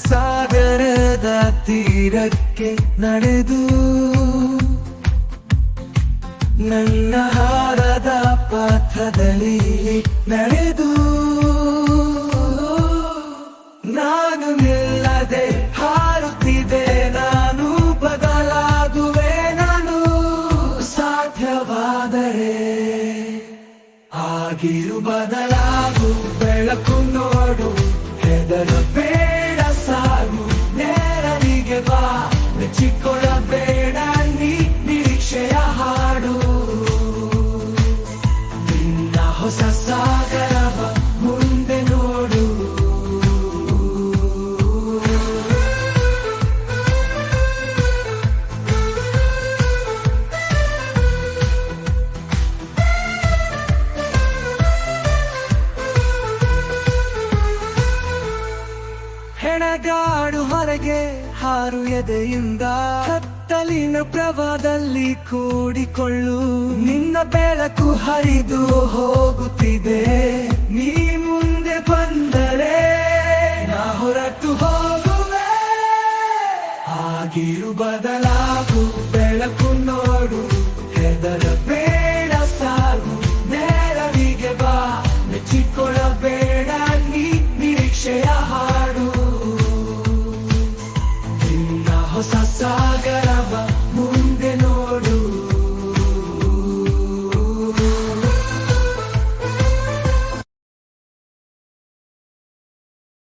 ಸಾಗರದ ತೀರಕ್ಕೆ ನಡೆದು ನನ್ನ ಹಾರದ ಪಥದಲ್ಲಿ ನಡೆದು ನಾನು ನಿಲ್ಲದೆ ಹಾರುತ್ತಿದೆ, ನಾನು ಬದಲಾಗುವೆ ನಾನು ಸಾಧ್ಯವಾದರೆ. ಆಗಿರು ಬದಲಾಗು, ಬೆಳಕು ನೋಡು, ಹೆದರಬೇಡ ಸಾಗು, ನೇರನಿಗೆ ಬಾ, ಮೆಚ್ಚಿಕೊಳ್ಳಬೇಡ ನೀ ನಿರೀಕ್ಷೆಯ ಹಾಡು. ನಿನ್ನ ಹೊಸ ಸಾಗರವ ಮುಂದೆ ನೋಡು. ಹೆಣಗಾಡು ಹೊರಗೆ ಹಾರು ಎದೆಯಿಂದ, ಕತ್ತಲಿನ ಪ್ರವಾಹದಲ್ಲಿ ಕೂಡಿಕೊಳ್ಳು. ನಿನ್ನ ಬೆಳಕು ಹರಿದು ಹೋಗುತ್ತಿದೆ, ನೀ ಮುಂದೆ ಬಂದರೆ ನಾ ಹೊರಟು ಹೋಗುವೆ. ಆಗಿರು ಬದಲಾಗು.